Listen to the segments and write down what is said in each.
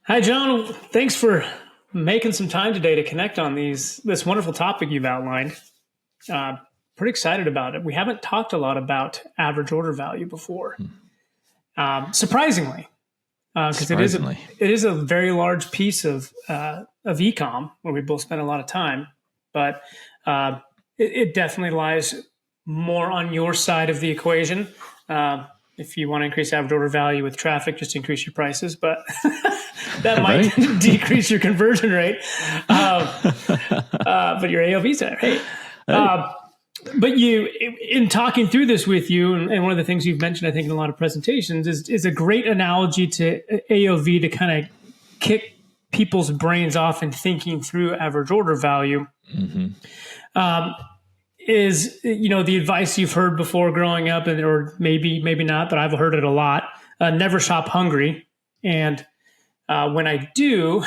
Hi, John. Thanks for making some time today to connect on this wonderful topic you've outlined. Uh, Pretty excited about it. We haven't talked a lot about average order value before, surprisingly, because Surprisingly. it is a very large piece of e-com where we both spend a lot of time, but it definitely lies more on your side of the equation. If you want to increase average order value with traffic, just increase your prices, but that might Right? decrease your conversion rate. But your AOV's there. Hey. But in talking through this with you, and one of the things you've mentioned, I think, in a lot of presentations, is a great analogy to AOV to kind of kick people's brains off in thinking through average order value. Is the advice you've heard before growing up, or maybe not, but I've heard it a lot. Never shop hungry, and when I do,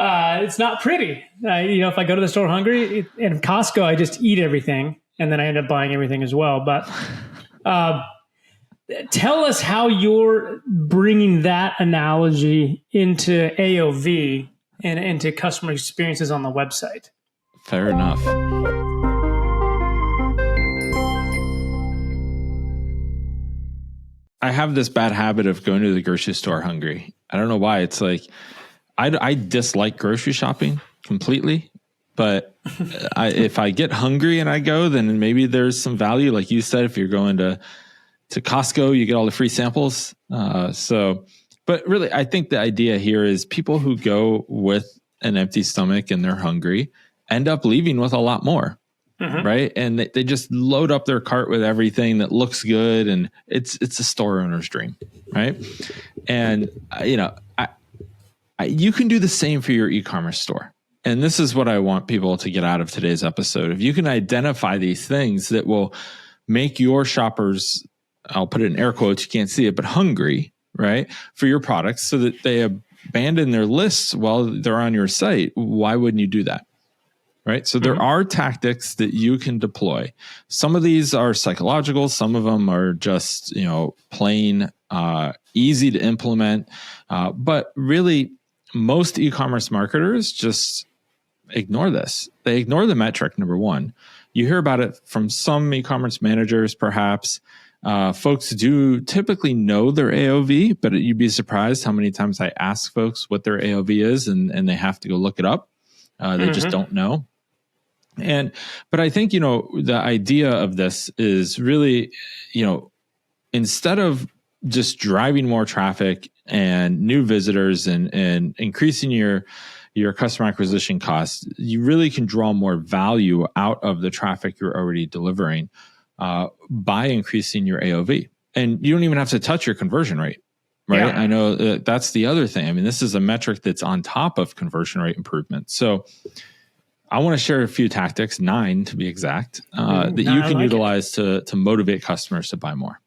it's not pretty. If I go to the store hungry, and Costco, I just eat everything, and then I end up buying everything as well. But tell us how you're bringing that analogy into AOV and into customer experiences on the website. Fair enough. I have this bad habit of going to the grocery store hungry. I don't know why. It's like I dislike grocery shopping completely. But if I get hungry and I go, then maybe there's some value. Like you said, if you're going to Costco, you get all the free samples. But really, I think the idea here is people who go with an empty stomach and they're hungry end up leaving with a lot more. Right. And they just load up their cart with everything that looks good. And it's a store owner's dream. Right. And, you can do the same for your e-commerce store. And this is what I want people to get out of today's episode. If you can identify these things that will make your shoppers, I'll put it in air quotes, you can't see it, but hungry, right, for your products so that they abandon their lists while they're on your site, why wouldn't you do that? Right. So there are tactics that you can deploy. Some of these are psychological. Some of them are just, plain easy to implement. But really, most e-commerce marketers just ignore this. They ignore the metric, number one. You hear about it from some e-commerce managers, perhaps. Folks do typically know their AOV, but you'd be surprised how many times I ask folks what their AOV is and they have to go look it up. They just don't know. But I think, the idea of this is really, instead of just driving more traffic and new visitors and increasing your customer acquisition costs, you really can draw more value out of the traffic you're already delivering by increasing your AOV. And you don't even have to touch your conversion rate, right? Yeah. I know that's the other thing. I mean, this is a metric that's on top of conversion rate improvement. So I want to share a few tactics, 9 to be exact, that you can utilize to motivate customers to buy more.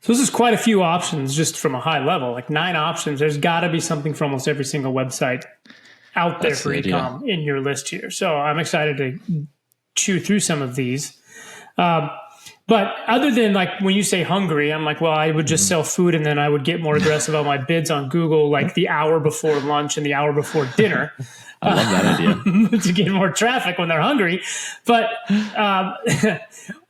So this is quite a few options just from a high level, like 9 options. There's got to be something for almost every single website out there for e-com in your list here. So I'm excited to chew through some of these. But other than like when you say hungry, I'm like, well, I would just sell food and then I would get more aggressive on my bids on Google like the hour before lunch and the hour before dinner. I love that idea. To get more traffic when they're hungry. But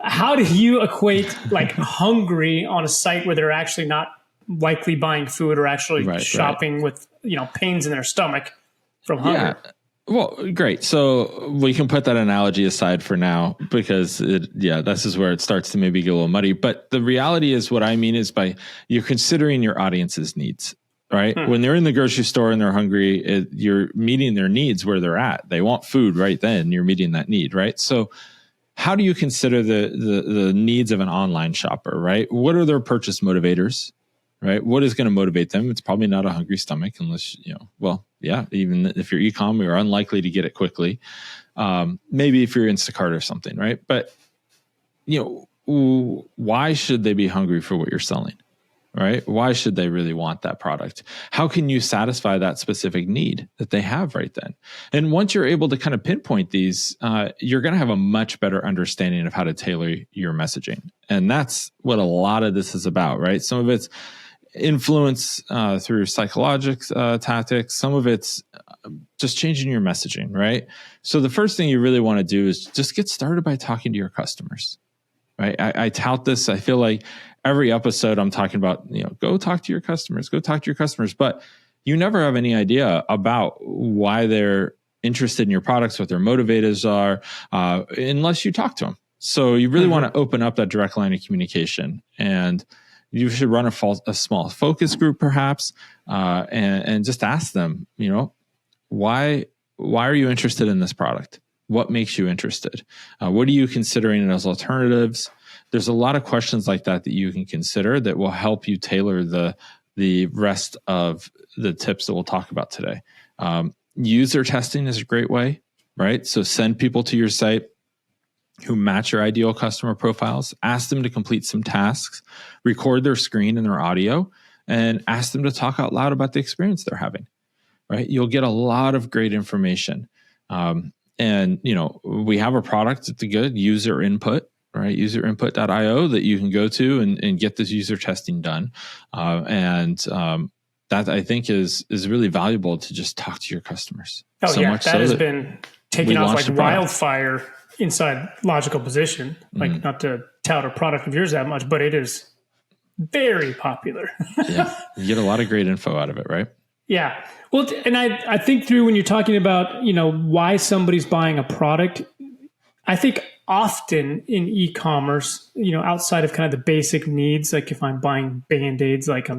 how do you equate like hungry on a site where they're actually not likely buying food or actually shopping with, pains in their stomach from hunger? Yeah. Well, great. So we can put that analogy aside for now because this is where it starts to maybe get a little muddy. But the reality is what I mean is by you're considering your audience's needs. Right. When they're in the grocery store and they're hungry, you're meeting their needs where they're at. They want food right then. You're meeting that need. Right. So how do you consider the needs of an online shopper? Right. What are their purchase motivators? Right. What is going to motivate them? It's probably not a hungry stomach unless, even if you're e-com, you're unlikely to get it quickly. Maybe if you're Instacart or something. Right. But, why should they be hungry for what you're selling? Right? Why should they really want that product? How can you satisfy that specific need that they have right then? And once you're able to kind of pinpoint these, you're going to have a much better understanding of how to tailor your messaging. And that's what a lot of this is about, right? Some of it's influence through psychologic tactics. Some of it's just changing your messaging, right? So the first thing you really want to do is just get started by talking to your customers, right? I tout this. I feel like every episode I'm talking about, go talk to your customers, but you never have any idea about why they're interested in your products, what their motivators are, unless you talk to them. So you really want to open up that direct line of communication, and you should run a small focus group perhaps, and just ask them, why are you interested in this product? What makes you interested? What are you considering as alternatives? There's a lot of questions like that you can consider that will help you tailor the rest of the tips that we'll talk about today. User testing is a great way, right? So send people to your site who match your ideal customer profiles, ask them to complete some tasks, record their screen and their audio, and ask them to talk out loud about the experience they're having, right? You'll get a lot of great information. And, we have a product that's a good user input, right? Userinput.io that you can go to and get this user testing done. That I think is really valuable to just talk to your customers. Oh, so yeah, that has been taking off like wildfire inside Logical Position. Like, not to tout a product of yours that much, but it is very popular. Yeah, you get a lot of great info out of it, right? Yeah. Well, and I think through when you're talking about, why somebody's buying a product, I think often in e-commerce, outside of kind of the basic needs, like if I'm buying Band-Aids, like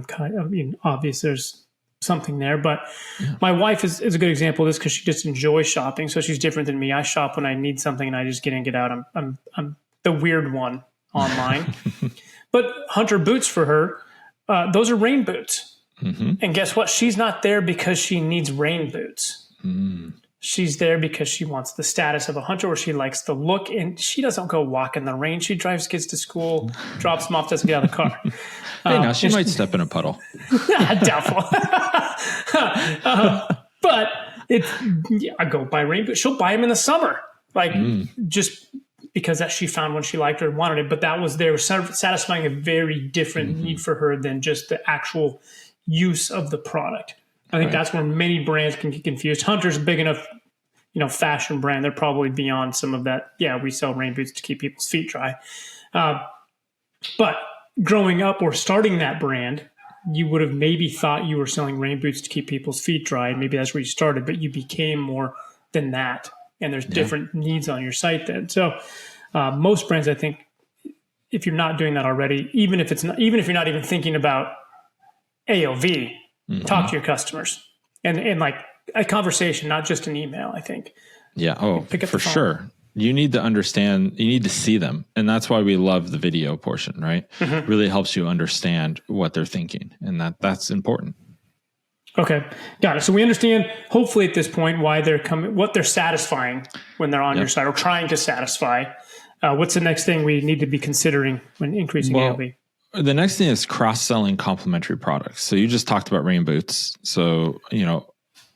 obvious there's something there. But my wife is a good example of this because she just enjoys shopping. So she's different than me. I shop when I need something and I just get in, get out. I'm the weird one online. But Hunter boots for her, those are rain boots. Mm-hmm. And guess what? She's not there because she needs rain boots. She's there because she wants the status of a hunter, or she likes the look, and she doesn't go walk in the rain. She drives kids to school, drops them off, doesn't get out of the car. Hey, now she might step in a puddle. Doubtful. But I go buy rain boots. She'll buy them in the summer, just because that she found one she liked or wanted it. But they were satisfying a very different need for her than just the actual use of the product. I think that's where many brands can get confused. Hunter's a big enough, fashion brand. They're probably beyond some of that. Yeah, we sell rain boots to keep people's feet dry. But growing up or starting that brand, you would have maybe thought you were selling rain boots to keep people's feet dry. Maybe that's where you started, but you became more than that. And there's different needs on your site then. So most brands, I think, if you're not doing that already, even if you're not even thinking about AOV, talk to your customers and like a conversation, not just an email, I think. Yeah. Oh, for sure. You need to understand, you need to see them. And that's why we love the video portion, right? Really helps you understand what they're thinking. And that's important. Okay. Got it. So we understand, hopefully at this point, why they're coming, what they're satisfying when they're on your site or trying to satisfy. What's the next thing we need to be considering when increasing AOV? The next thing is cross-selling complementary products. So you just talked about rain boots. So,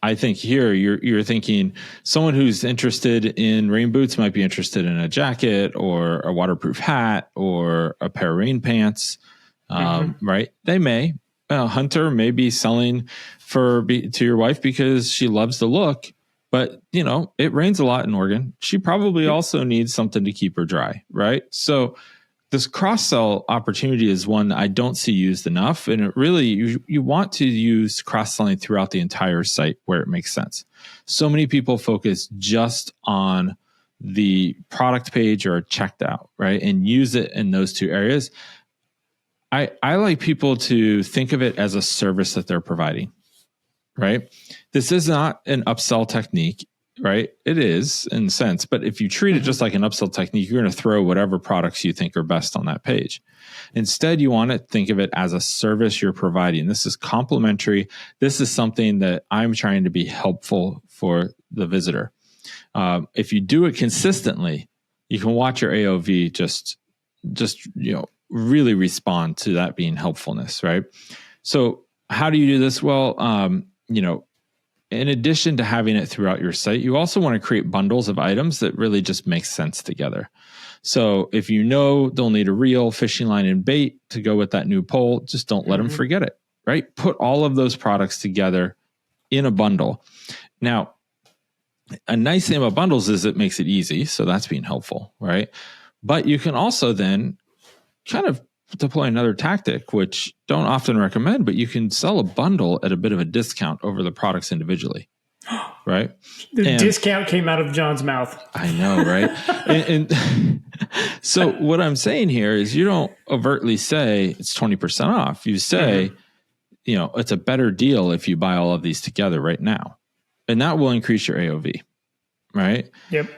I think here you're thinking someone who's interested in rain boots might be interested in a jacket or a waterproof hat or a pair of rain pants, right? They may. Hunter may be selling to your wife because she loves the look, but, it rains a lot in Oregon. She probably also needs something to keep her dry, right? So this cross-sell opportunity is one that I don't see used enough. And it really, you want to use cross-selling throughout the entire site where it makes sense. So many people focus just on the product page or checked out, right? And use it in those two areas. I like people to think of it as a service that they're providing, right? This is not an upsell technique. Right? It is in a sense, but if you treat it just like an upsell technique, you're going to throw whatever products you think are best on that page. Instead, you want to think of it as a service you're providing. This is complimentary. This is something that I'm trying to be helpful for the visitor. If you do it consistently, you can watch your AOV just really respond to that being helpfulness, right? So how do you do this? Well, in addition to having it throughout your site, you also want to create bundles of items that really just make sense together. So if they'll need a reel, fishing line, and bait to go with that new pole, just don't let them forget it, right? Put all of those products together in a bundle. Now, a nice thing about bundles is it makes it easy. So that's being helpful, right? But you can also then kind of deploy another tactic, which don't often recommend, but you can sell a bundle at a bit of a discount over the products individually, right? The discount came out of Jon's mouth. I know, right? and so what I'm saying here is you don't overtly say it's 20% off. You say, it's a better deal if you buy all of these together right now. And that will increase your AOV, right? Yep.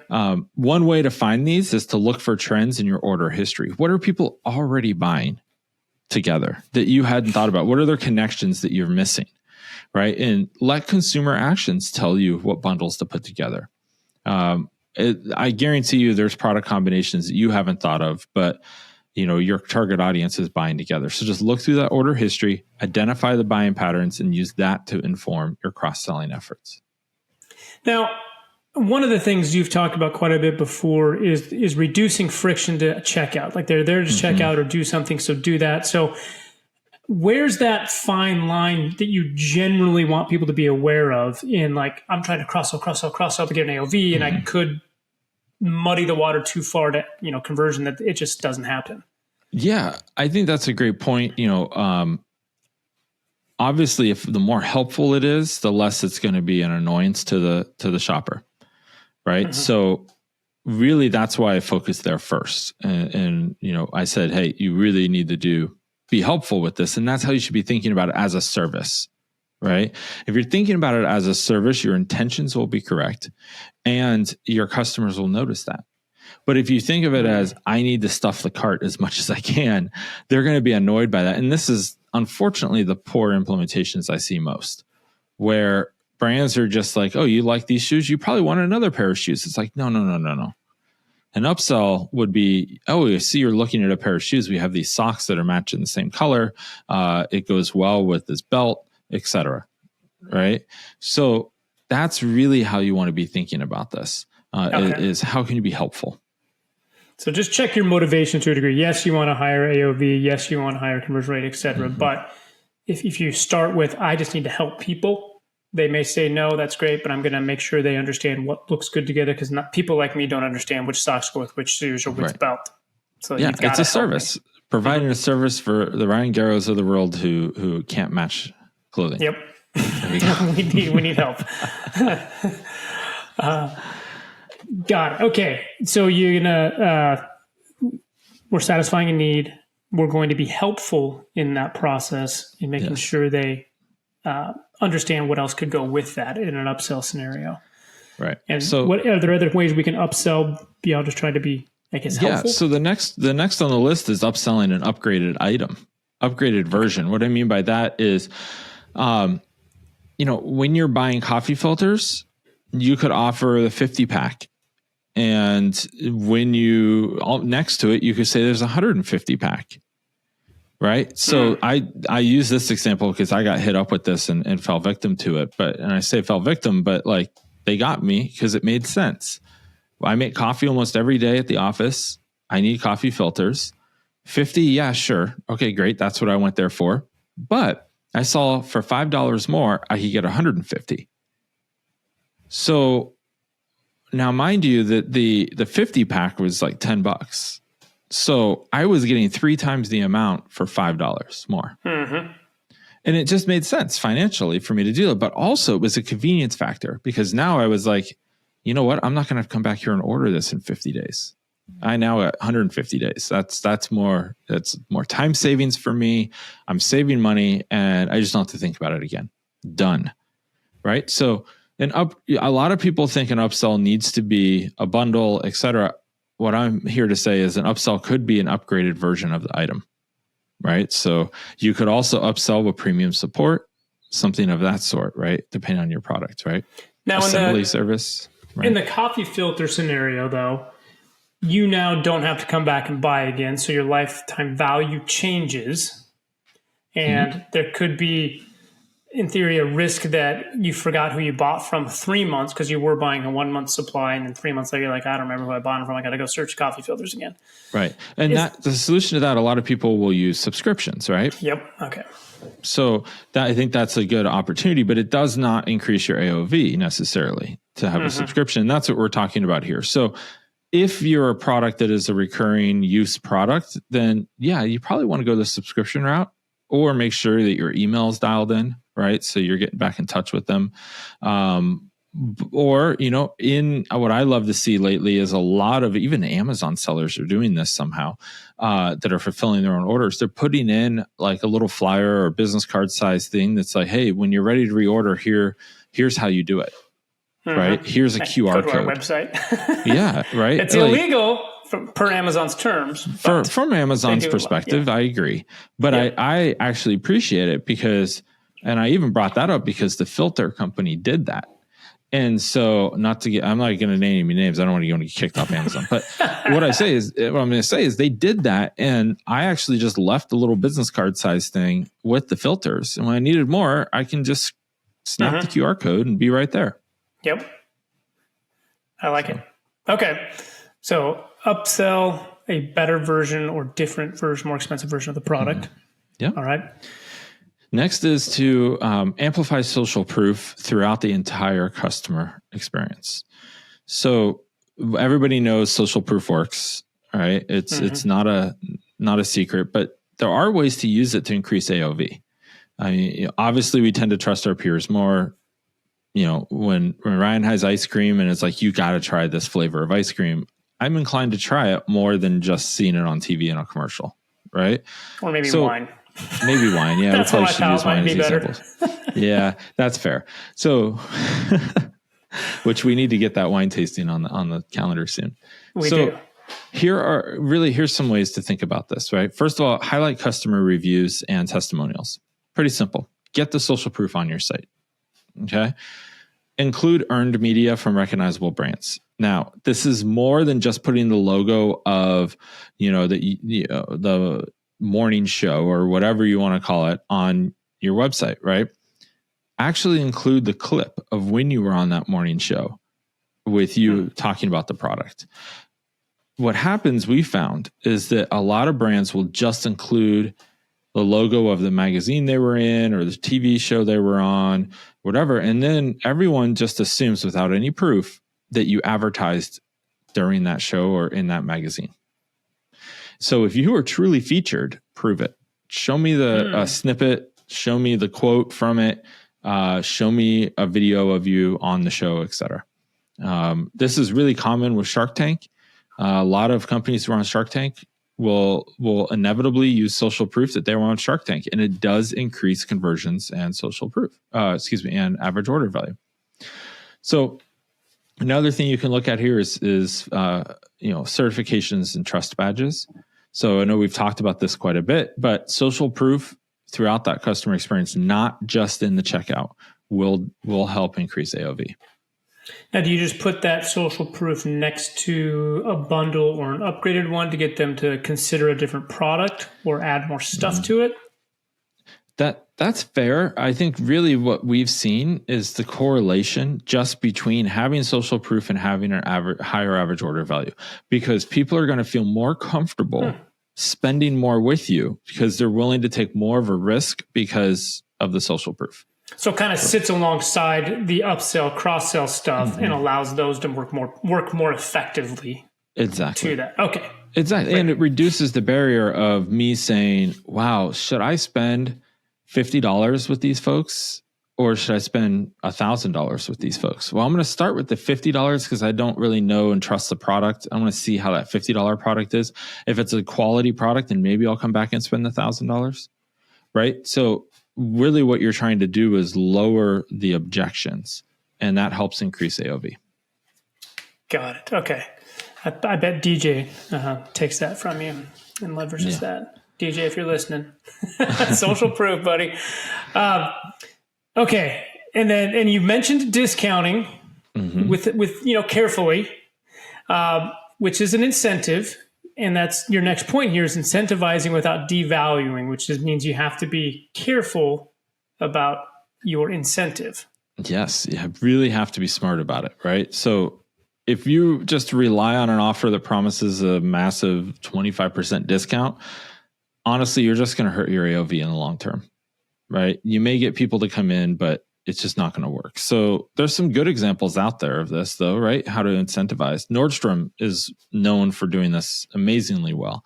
One way to find these is to look for trends in your order history. What are people already buying together that you hadn't thought about? What are their connections that you're missing, right? And let consumer actions tell you what bundles to put together. I guarantee you there's product combinations that you haven't thought of, but your target audience is buying together. So just look through that order history, identify the buying patterns, and use that to inform your cross-selling efforts. Now, one of the things you've talked about quite a bit before is reducing friction to checkout. Like they're there to check out or do something, so do that. So where's that fine line that you generally want people to be aware of in, like, I'm trying to cross-sell to get an AOV, and I could muddy the water too far to, conversion, that it just doesn't happen. Yeah, I think that's a great point. Obviously, if the more helpful it is, the less it's going to be an annoyance to the shopper, right? So really, that's why I focused there first. And I said, hey, you really need to be helpful with this. And that's how you should be thinking about it, as a service, right? If you're thinking about it as a service, your intentions will be correct and your customers will notice that. But if you think of it as, I need to stuff the cart as much as I can, they're going to be annoyed by that. And this is, unfortunately, the poor implementations I see most, where brands are just like, oh, you like these shoes? You probably want another pair of shoes. It's like, no. An upsell would be, oh, I see you're looking at a pair of shoes. We have these socks that are matching the same color. It goes well with this belt, etc. Right? So that's really how you want to be thinking about this, is how can you be helpful? So just check your motivation to a degree. Yes, you want a higher AOV. Yes, you want a higher conversion rate, et cetera. But if you start with, I just need to help people, they may say, no, that's great, but I'm going to make sure they understand what looks good together, because not people like me don't understand which socks go with which shoes or which belt. So yeah, it's a service. Providing a service for the Ryan Garrows of the world who can't match clothing. Yep. we need help. Got it. Okay. So you're gonna we're satisfying a need. We're going to be helpful in that process in making sure they understand what else could go with that in an upsell scenario. Right. And so, what are there other ways we can upsell beyond just trying to be, I guess, helpful? So the next on the list is upselling an upgraded item, upgraded version. What I mean by that is, when you're buying coffee filters, you could offer the 50 pack. And when next to it, you could say there's a 150 pack. Right. So I use this example because I got hit up with this and fell victim to it. And I say fell victim, but like they got me because it made sense. I make coffee almost every day at the office. I need coffee filters. 50. Yeah, sure. Okay, great. That's what I went there for. But I saw for $5 more, I could get 150. So now, mind you, that the 50 pack was like $10. So I was getting 3 times the amount for $5 more. And it just made sense financially for me to do it. But also it was a convenience factor, because now I was like, you know what? I'm not going to come back here and order this in 50 days. I now at 150 days. That's more time savings for me. I'm saving money and I just don't have to think about it again. Done. Right. So a lot of people think an upsell needs to be a bundle, et cetera. What I'm here to say is an upsell could be an upgraded version of the item, right? So you could also upsell with premium support, something of that sort, right? Depending on your product, right? Now, assembly service. Right? In the coffee filter scenario, though, you now don't have to come back and buy again. So your lifetime value changes. And there could be, in theory, a risk that you forgot who you bought from 3 months because you were buying a 1 month supply, and then 3 months later, you're like, I don't remember who I bought them from. I got to go search coffee filters again. Right. And the solution to that, a lot of people will use subscriptions, right? Yep. Okay. So I think that's a good opportunity, but it does not increase your AOV necessarily to have a subscription. And that's what we're talking about here. So if you're a product that is a recurring use product, then yeah, you probably want to go the subscription route, or make sure that your email is dialed in, right? So you're getting back in touch with them. Or, in what I love to see lately is a lot of even Amazon sellers are doing this somehow, that are fulfilling their own orders. They're putting in like a little flyer or business card size thing that's like, hey, when you're ready to reorder, here's how you do it. Right? Here's a QR code. Our website. Yeah, right. It's illegal per Amazon's terms. From Amazon's perspective, I agree. But I actually appreciate it because, and I even brought that up because the filter company did that. And so I'm not going to name any names. I don't want to get kicked off Amazon. But what I'm going to say is they did that. And I actually just left the little business card size thing with the filters. And when I needed more, I can just snap the QR code and be right there. Yep. I like it. Okay. So upsell a better version or different version, more expensive version of the product. Yeah. All right. Next is to amplify social proof throughout the entire customer experience. So everybody knows social proof works, right? It's not a secret, but there are ways to use it to increase AOV. I mean, obviously we tend to trust our peers more. When Ryan has ice cream and it's like, you got to try this flavor of ice cream, I'm inclined to try it more than just seeing it on TV in a commercial, right? Or maybe wine. Maybe wine. Yeah, that's we probably should use wine as examples. Yeah, that's fair. So, which we need to get that wine tasting on the calendar soon. We do. Here's some ways to think about this, right? First of all, highlight customer reviews and testimonials. Pretty simple. Get the social proof on your site. Okay. Include earned media from recognizable brands. Now, this is more than just putting the logo of, the morning show or whatever you want to call it on your website, right? Actually include the clip of when you were on that morning show with you talking about the product. What happens, we found, is that a lot of brands will just include the logo of the magazine they were in or the TV show they were on, whatever. And then everyone just assumes without any proof that you advertised during that show or in that magazine. So if you are truly featured, prove it. Show me the snippet, show me the quote from it, show me a video of you on the show, etc. This is really common with Shark Tank. A lot of companies who are on Shark Tank will inevitably use social proof that they were on Shark Tank, and it does increase conversions and social proof. And average order value. So another thing you can look at here is certifications and trust badges. So I know we've talked about this quite a bit, but social proof throughout that customer experience, not just in the checkout, will help increase AOV. Now, do you just put that social proof next to a bundle or an upgraded one to get them to consider a different product or add more stuff to it? That's fair. I think really what we've seen is the correlation just between having social proof and having an higher average order value, because people are going to feel more comfortable spending more with you because they're willing to take more of a risk because of the social proof. So it kind of sits alongside the upsell, cross-sell stuff and allows those to work more effectively. Exactly. To that. Okay. Exactly. Right. And it reduces the barrier of me saying, wow, should I spend $50 with these folks or should I spend $1,000 with these folks? Well, I'm going to start with the $50 because I don't really know and trust the product. I want to see how that $50 product is. If it's a quality product, then maybe I'll come back and spend the $1,000. Right. So really what you're trying to do is lower the objections, and that helps increase AOV. Got it. Okay. I bet DJ takes that from you and leverages that. DJ, if you're listening, social proof, buddy. Okay. And you mentioned discounting with carefully, which is an incentive. And that's your next point here is incentivizing without devaluing, which means you have to be careful about your incentive. Yes, you really have to be smart about it, right? So if you just rely on an offer that promises a massive 25% discount, honestly, you're just going to hurt your AOV in the long term, right? You may get people to come in, but it's just not going to work. So there's some good examples out there of this, though, right? How to incentivize. Nordstrom is known for doing this amazingly well.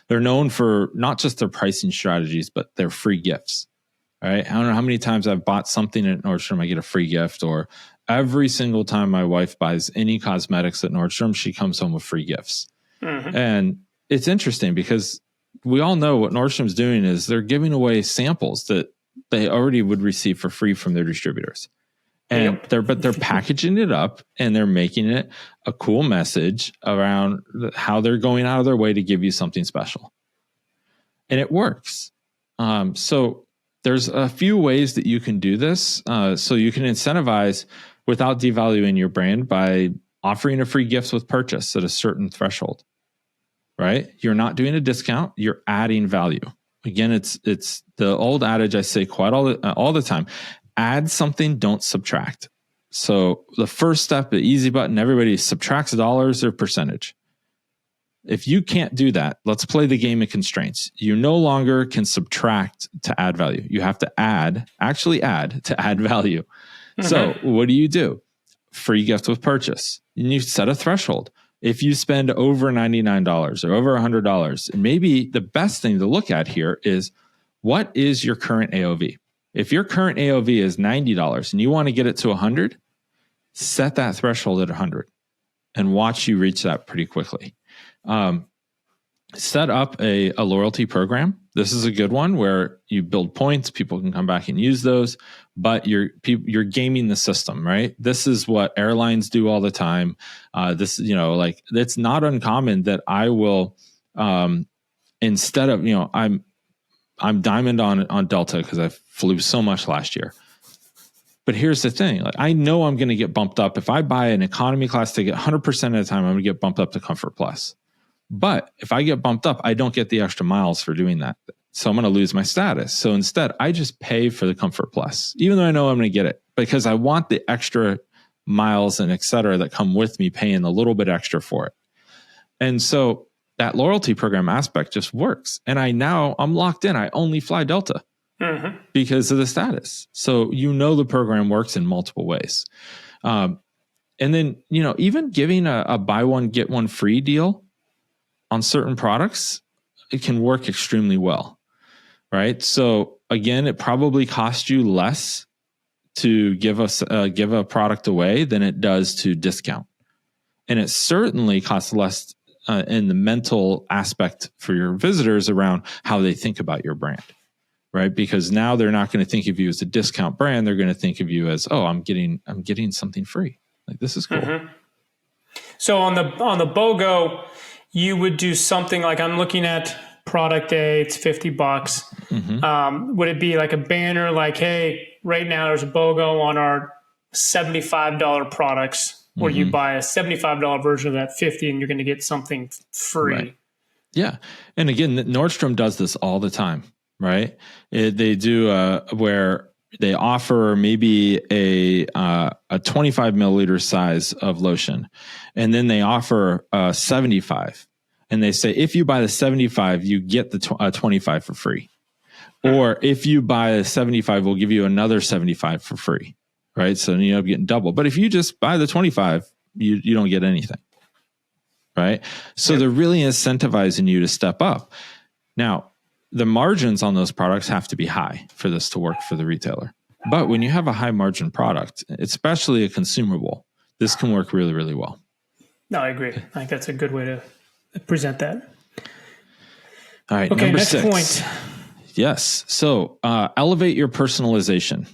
They're known for not just their pricing strategies, but their free gifts. All right. I don't know how many times I've bought something at Nordstrom, I get a free gift, or every single time my wife buys any cosmetics at Nordstrom, she comes home with free gifts. Mm-hmm. And it's interesting because we all know what Nordstrom's doing is they're giving away samples that they already would receive for free from their distributors. And they're packaging it up and they're making it a cool message around how they're going out of their way to give you something special. And it works. So there's a few ways that you can do this. So you can incentivize without devaluing your brand by offering a free gift with purchase at a certain threshold, right? You're not doing a discount. You're adding value. Again, it's the old adage I say quite all the time. Add something, don't subtract. So the first step, the easy button, everybody subtracts dollars or percentage. If you can't do that, let's play the game of constraints. You no longer can subtract to add value. You have to actually add to add value. Mm-hmm. So what do? Free gift with purchase. And you set a threshold. If you spend over $99 or over $100, and maybe the best thing to look at here is what is your current AOV? If your current AOV is $90 and you want to get it to $100, set that threshold at $100 and watch you reach that pretty quickly. Set up a loyalty program. This is a good one where you build points. People can come back and use those, but you're gaming the system, right? This is what airlines do all the time. It's not uncommon that I will, instead of, I'm diamond on Delta because I flew so much last year. But here's the thing. Like, I know I'm going to get bumped up. If I buy an economy class ticket, 100% of the time, I'm going to get bumped up to Comfort Plus. But if I get bumped up, I don't get the extra miles for doing that. So I'm going to lose my status. So instead, I just pay for the Comfort Plus, even though I know I'm going to get it, because I want the extra miles and et cetera that come with me paying a little bit extra for it. And so that loyalty program aspect just works. And I'm locked in. I only fly Delta because of the status. So the program works in multiple ways. And then, even giving a buy one, get one free deal on certain products, it can work extremely well, right? So again, it probably costs you less to give a product away than it does to discount. And it certainly costs less in the mental aspect for your visitors around how they think about your brand, right? Because now they're not going to think of you as a discount brand. They're going to think of you as, oh, I'm getting something free. Like, this is cool. Mm-hmm. So on the BOGO, you would do something like, I'm looking at product A, it's $50. Mm-hmm. Would it be like a banner like, hey, right now there's a BOGO on our $75 products, where you buy a $75 version of that $50 and you're going to get something free. Right. Yeah. And again, Nordstrom does this all the time, right? They do where they offer maybe a 25 milliliter size of lotion, and then they offer 75, and they say, if you buy the 75, you get the 25 for free. Or if you buy a 75, we'll give you another 75 for free, right? So you end up getting double. But if you just buy the 25, you don't get anything, right? So they're really incentivizing you to step up. Now, the margins on those products have to be high for this to work for the retailer. But when you have a high margin product, especially a consumable, this can work really, really well. No, I agree. I think that's a good way to present that. All right. Okay, number next 6. point. Yes. So elevate your personalization.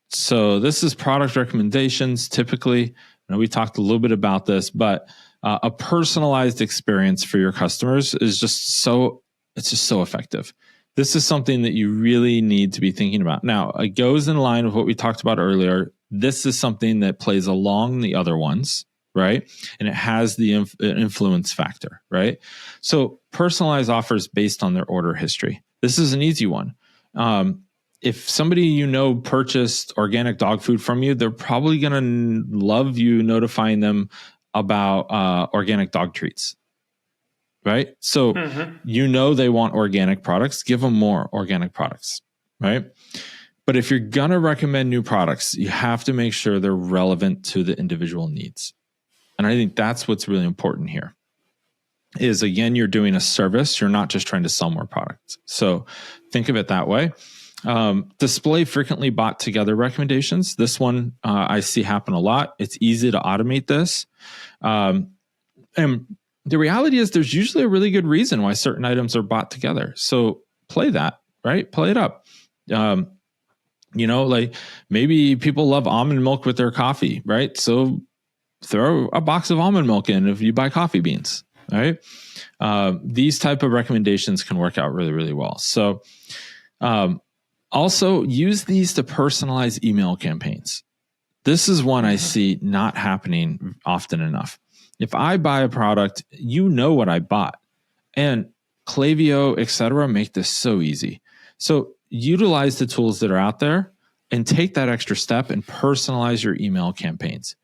So this is product recommendations. Typically, we talked a little bit about this, but a personalized experience for your customers is just so effective. This is something that you really need to be thinking about. Now, it goes in line with what we talked about earlier. This is something that plays along the other ones, right? And it has the influence factor, right? So personalized offers based on their order history. This is an easy one. if somebody purchased organic dog food from you, they're probably going to love you notifying them about organic dog treats, right? So they want organic products, give them more organic products, right? But if you're going to recommend new products, you have to make sure they're relevant to the individual needs. And I think that's what's really important here is, again, you're doing a service. You're not just trying to sell more products. So think of it that way. Display frequently bought together recommendations. This one I see happen a lot. It's easy to automate this. And the reality is there's usually a really good reason why certain items are bought together. So play that, right? Play it up. Like maybe people love almond milk with their coffee, right? So throw a box of almond milk in if you buy coffee beans, right? These type of recommendations can work out really, really well. So also use these to personalize email campaigns. This is one I see not happening often enough. If I buy a product, you know what I bought. And Klaviyo, et cetera, make this so easy. So utilize the tools that are out there and take that extra step and personalize your email campaigns.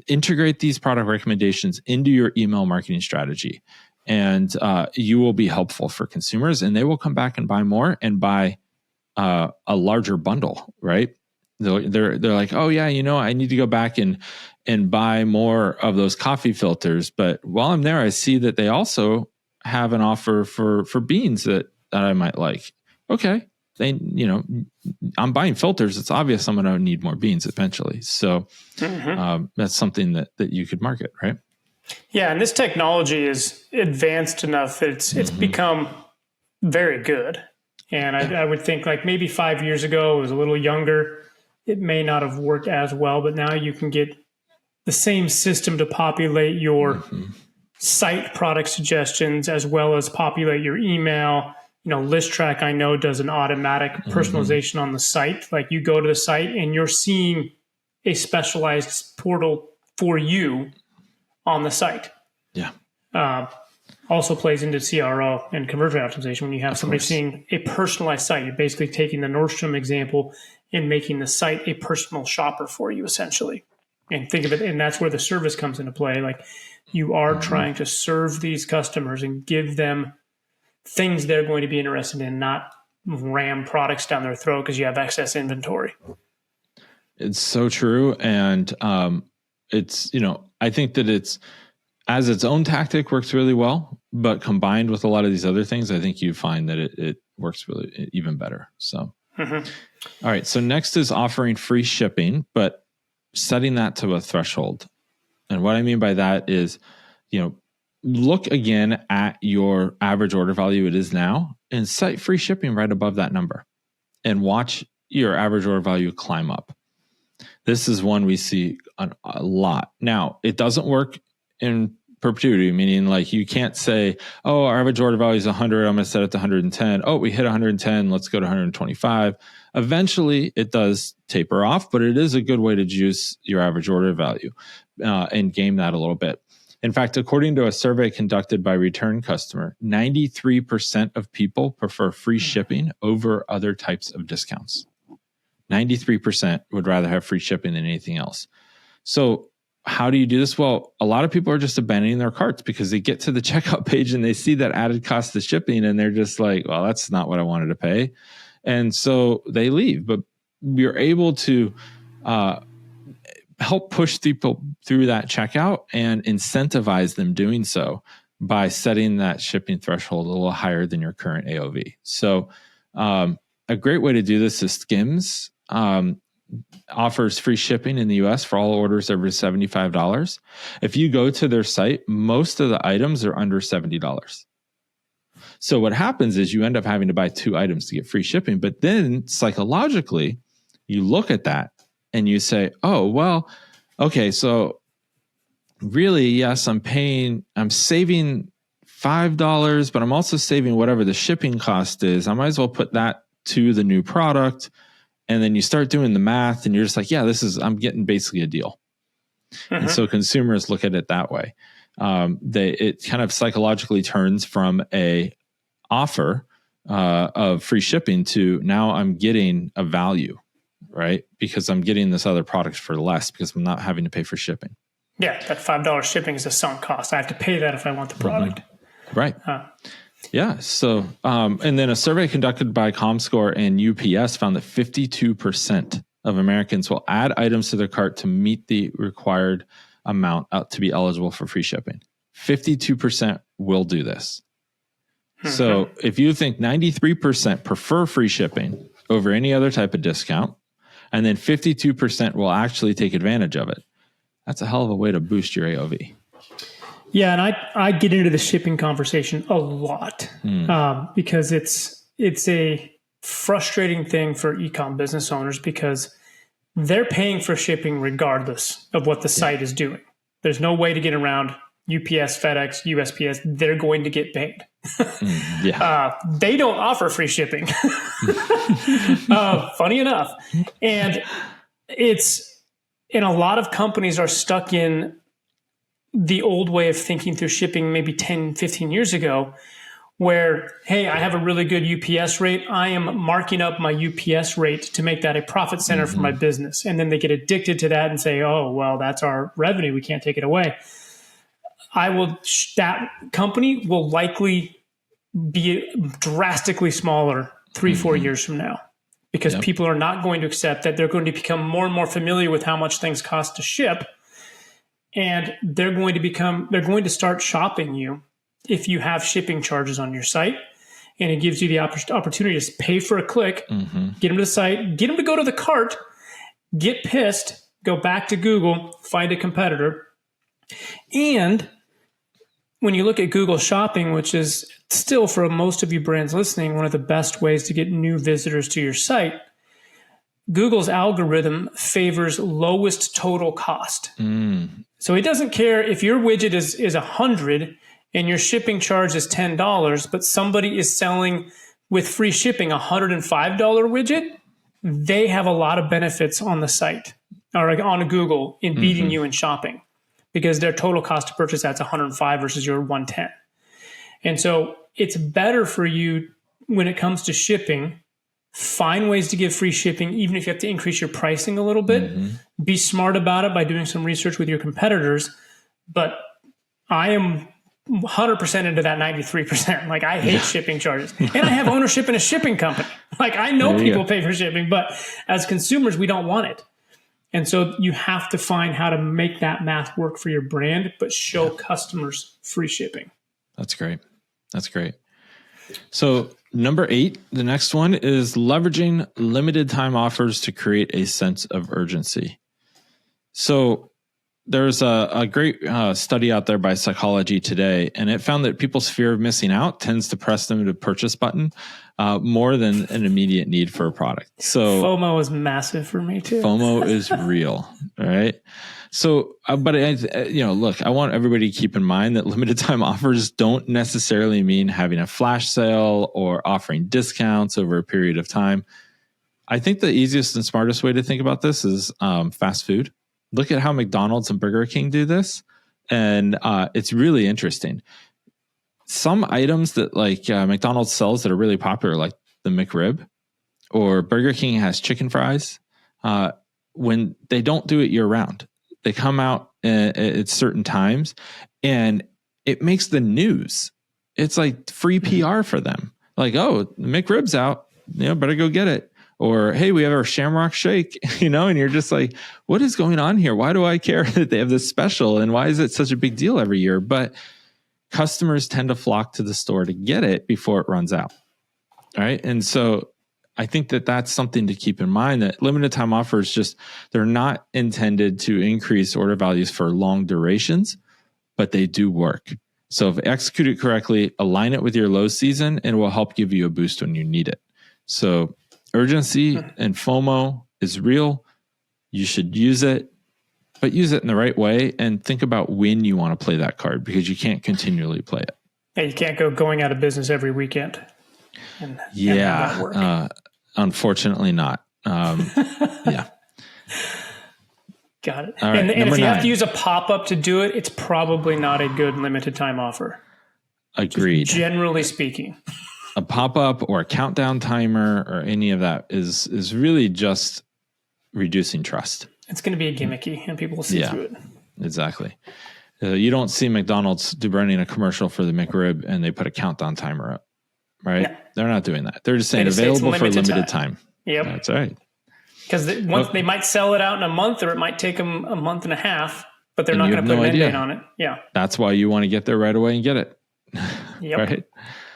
Integrate these product recommendations into your email marketing strategy, and you will be helpful for consumers, and they will come back and buy more and buy a larger bundle, right? They're like, oh yeah, I need to go back and buy more of those coffee filters. But while I'm there, I see that they also have an offer for beans that I might like. Okay. I'm buying filters. It's obvious I'm going to need more beans eventually. So that's something that you could market, right? Yeah. And this technology is advanced enough that it's become very good. And I would think like maybe 5 years ago, it was a little younger. It may not have worked as well, but now you can get the same system to populate your site product suggestions as well as populate your email. ListTrack, I know, does an automatic personalization on the site. Like you go to the site and you're seeing a specialized portal for you on the site. Yeah. Also plays into CRO and conversion optimization. When you have somebody seeing a personalized site, you're basically taking the Nordstrom example and making the site a personal shopper for you, essentially. And think of it, and that's where the service comes into play. Like you are trying to serve these customers and give them things they're going to be interested in, not ram products down their throat because you have excess inventory. It's so true. And it's, I think that it's, as its own tactic, works really well, but combined with a lot of these other things, I think you find that it works really even better. So, all right. So next is offering free shipping, but setting that to a threshold. And what I mean by that is, look again at your average order value it is now and set free shipping right above that number and watch your average order value climb up. This is one we see a lot. Now, it doesn't work in perpetuity, meaning like you can't say, oh, our average order value is 100. I'm going to set it to 110. Oh, we hit 110. Let's go to 125. Eventually, it does taper off, but it is a good way to juice your average order value and game that a little bit. In fact, according to a survey conducted by Return Customer, 93% of people prefer free shipping over other types of discounts. 93% would rather have free shipping than anything else. So how do you do this? Well, a lot of people are just abandoning their carts because they get to the checkout page and they see that added cost of shipping and they're just like, well, that's not what I wanted to pay. And so they leave. But you're able to help push people through that checkout and incentivize them doing so by setting that shipping threshold a little higher than your current AOV. So a great way to do this is Skims. Offers free shipping in the US for all orders over $75. If you go to their site, most of the items are under $70. So what happens is you end up having to buy 2 items to get free shipping. But then psychologically, you look at that and you say, oh, well, okay, so really, yes, I'm saving $5, but I'm also saving whatever the shipping cost is. I might as well put that to the new product. And then you start doing the math and you're just like, yeah, I'm getting basically a deal. And so consumers look at it that way. It kind of psychologically turns from a offer of free shipping to now I'm getting a value, right? Because I'm getting this other product for less because I'm not having to pay for shipping. Yeah, that $5 shipping is a sunk cost. I have to pay that if I want the product. Right. Yeah. So, and then a survey conducted by ComScore and UPS found that 52% of Americans will add items to their cart to meet the required amount to be eligible for free shipping. 52% will do this. So if you think 93% prefer free shipping over any other type of discount, and then 52% will actually take advantage of it, that's a hell of a way to boost your AOV. Yeah, and I get into the shipping conversation a lot because it's a frustrating thing for e-com business owners because they're paying for shipping regardless of what the site is doing. There's no way to get around UPS, FedEx, USPS. They're going to get paid. They don't offer free shipping. Funny enough. And a lot of companies are stuck in the old way of thinking through shipping maybe 10, 15 years ago, where, hey, I have a really good UPS rate. I am marking up my UPS rate to make that a profit center for my business. And then they get addicted to that and say, oh, well, that's our revenue. We can't take it away. That company will likely be drastically smaller 3-4 years from now because people are not going to accept that. They're going to become more and more familiar with how much things cost to ship. And they're going to start shopping you if you have shipping charges on your site. And it gives you the opportunity to pay for a click, get them to the site, get them to go to the cart, get pissed, go back to Google, find a competitor. And when you look at Google Shopping, which is still for most of you brands listening, one of the best ways to get new visitors to your site, Google's algorithm favors lowest total cost. So it doesn't care if your widget is $100 and your shipping charge is $10, but somebody is selling with free shipping a $105 widget. They have a lot of benefits on the site or on Google in beating you in shopping because their total cost to purchase that's $105 versus your $110. And so it's better for you when it comes to shipping. Find ways to give free shipping, even if you have to increase your pricing a little bit. Be smart about it by doing some research with your competitors. But I am 100% into that 93%. Like, I hate shipping charges. And I have ownership in a shipping company. Like, I know people pay for shipping, but as consumers, we don't want it. And so you have to find how to make that math work for your brand, but show customers free shipping. That's great. That's great. So number 8, the next one is leveraging limited time offers to create a sense of urgency. So there's a great study out there by Psychology Today, and it found that people's fear of missing out tends to press them to the purchase button more than an immediate need for a product. So FOMO is massive for me too. FOMO is real, right? So, but look, I want everybody to keep in mind that limited time offers don't necessarily mean having a flash sale or offering discounts over a period of time. I think the easiest and smartest way to think about this is fast food. Look at how McDonald's and Burger King do this. And it's really interesting. Some items that McDonald's sells that are really popular, like the McRib, or Burger King has chicken fries, when they don't do it year round. They come out at certain times and it makes the news. It's like free PR for them. Like, oh, the McRib's out, better go get it. Or, hey, we have our Shamrock Shake, and you're just like, what is going on here? Why do I care that they have this special? And why is it such a big deal every year? But customers tend to flock to the store to get it before it runs out. All right. And so I think that that's something to keep in mind, that limited time offers they're not intended to increase order values for long durations, but they do work. So if executed correctly, align it with your low season, and it will help give you a boost when you need it. So urgency and FOMO is real. You should use it, but use it in the right way and think about when you want to play that card, because you can't continually play it. Yeah, you can't go going out of business every weekend. And have that work. Unfortunately not. Yeah. Got it. All right, and if you 9. have to use a pop-up to do it, it's probably not a good limited time offer. Agreed. Just generally speaking. a pop-up or a countdown timer or any of that is really just reducing trust. It's going to be gimmicky and people will see through it. Exactly. You don't see McDonald's running a commercial for the McRib and they put a countdown timer up, right? No. They're not doing that. They're just saying available for limited time. Yep. That's right. Because they might sell it out in a month, or it might take them a month and a half, but they're not going to put an end date on it. Yeah. That's why you want to get there right away and get it. Yep. Right.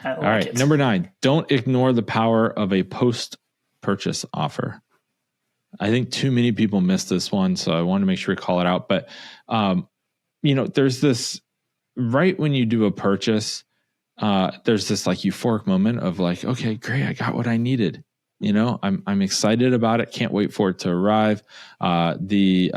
All right. Number 9, don't ignore the power of a post-purchase offer. I think too many people miss this one, so I want to make sure we call it out. But, there's this, right when you do a purchase, there's this like euphoric moment of like, okay, great, I got what I needed. I'm excited about it. Can't wait for it to arrive. The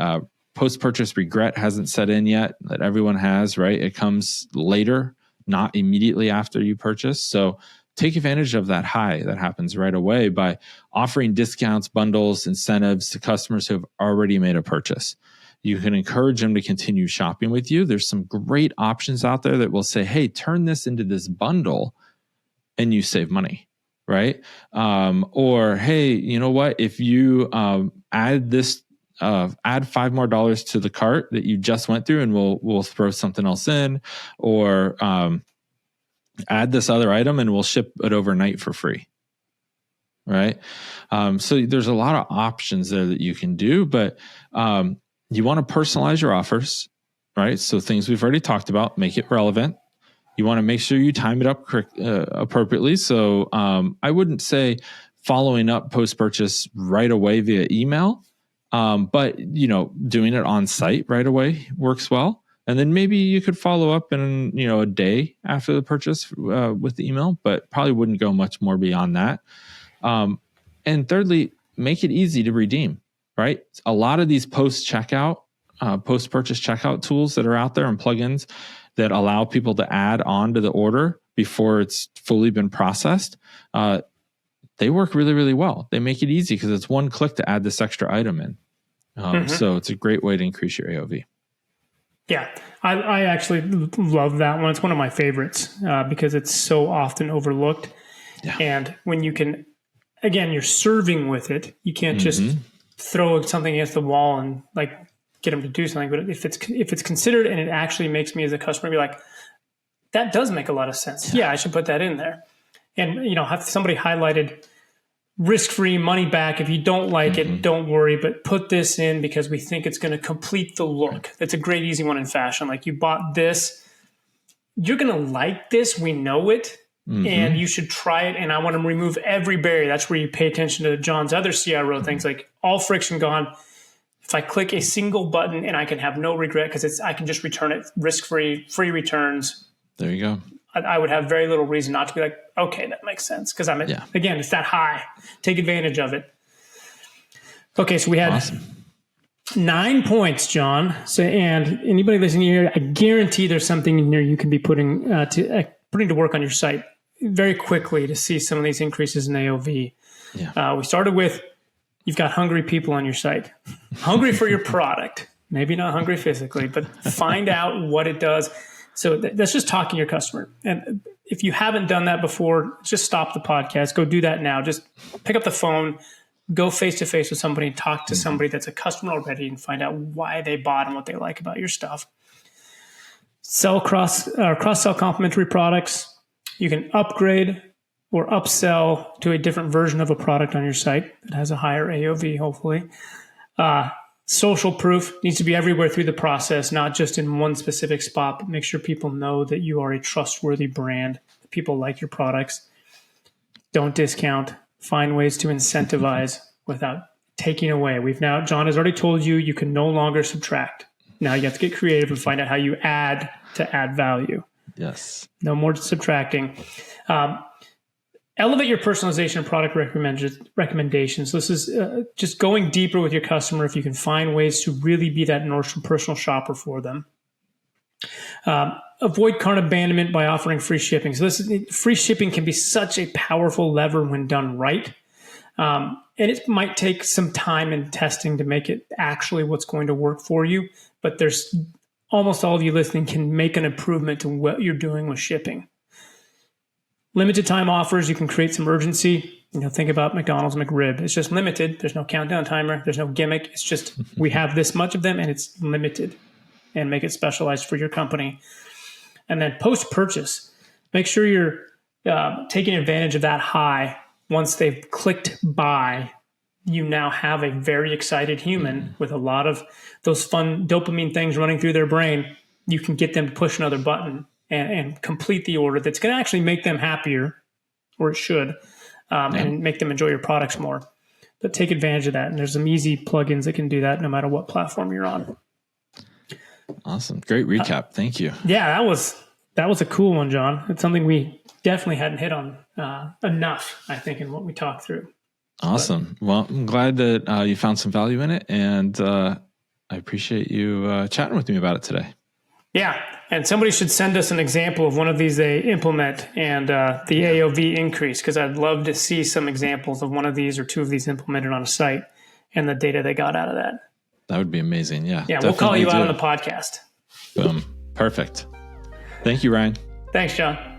post-purchase regret hasn't set in yet that everyone has, right? It comes later, not immediately after you purchase. So take advantage of that high that happens right away by offering discounts, bundles, incentives to customers who have already made a purchase. You can encourage them to continue shopping with you. There's some great options out there that will say, hey, turn this into this bundle and you save money. Right. Or, hey, you know what? If you add this, add $5 more to the cart that you just went through, and we'll throw something else in, or add this other item and we'll ship it overnight for free. Right. So there's a lot of options there that you can do, but you want to personalize your offers. Right. So things we've already talked about, make it relevant. You want to make sure you time it up appropriately. So I wouldn't say following up post-purchase right away via email, but doing it on site right away works well. And then maybe you could follow up in a day after the purchase with the email, but probably wouldn't go much more beyond that. And thirdly, make it easy to redeem. Right, a lot of these post-purchase checkout tools that are out there and plugins that allow people to add on to the order before it's fully been processed, they work really, really well. They make it easy because it's one click to add this extra item in. So it's a great way to increase your AOV. Yeah, I actually love that one. It's one of my favorites because it's so often overlooked. Yeah. And when you can, again, you're serving with it. You can't just throw something against the wall and like get them to do something. But if it's considered and it actually makes me as a customer be like, that does make a lot of sense. Yeah, I should put that in there. And, have somebody highlighted risk-free money back. If you don't like it, don't worry, but put this in because we think it's going to complete the look. That's a great, easy one in fashion. Like you bought this, you're going to like this. We know it. And you should try it. And I want to remove every barrier. That's where you pay attention to John's other CRO things, like all friction gone. If I click a single button and I can have no regret because I can just return it risk-free, free returns. There you go. I would have very little reason not to be like, okay, that makes sense. Because again, it's that high. Take advantage of it. Okay, so we had 9 points, John. So, and anybody listening here, I guarantee there's something in there you can be putting to work on your site very quickly to see some of these increases in AOV. Yeah. We started with, you've got hungry people on your site, hungry for your product, maybe not hungry physically, but find out what it does. So that's just talking to your customer. And if you haven't done that before, just stop the podcast, go do that now. Just pick up the phone, go face-to-face with somebody and talk to somebody that's a customer already and find out why they bought and what they like about your stuff. Sell cross-sell complementary products. You can upgrade or upsell to a different version of a product on your site that has a higher AOV, hopefully. Social proof needs to be everywhere through the process, not just in one specific spot, but make sure people know that you are a trustworthy brand, that people like your products. Don't discount. Find ways to incentivize without taking away. John has already told you, you can no longer subtract. Now you have to get creative and find out how you add to add value. Yes. No more subtracting. Elevate your personalization and product recommendations. This is just going deeper with your customer if you can find ways to really be that personal shopper for them. Avoid cart abandonment by offering free shipping. So free shipping can be such a powerful lever when done right. And it might take some time and testing to make it actually what's going to work for you. But there's almost all of you listening can make an improvement to what you're doing with shipping. Limited time offers, you can create some urgency. Think about McDonald's McRib. It's just limited. There's no countdown timer. There's no gimmick. It's just, we have this much of them and it's limited, and make it specialized for your company. And then post-purchase, make sure you're taking advantage of that high. Once they've clicked buy, you now have a very excited human with a lot of those fun dopamine things running through their brain. You can get them to push another button and complete the order that's going to actually make them happier, or it should, and make them enjoy your products more. But take advantage of that. And there's some easy plugins that can do that no matter what platform you're on. Awesome. Great recap. Thank you. Yeah, that was a cool one, John. It's something we definitely hadn't hit on enough, I think, in what we talked through. Awesome. Well, I'm glad that you found some value in it, and I appreciate you chatting with me about it today. Yeah. And somebody should send us an example of one of these they implement and the AOV increase, because I'd love to see some examples of one of these or two of these implemented on a site and the data they got out of that. That would be amazing. Yeah. Yeah. We'll call you out on the podcast. Boom. Perfect. Thank you, Ryan. Thanks, John.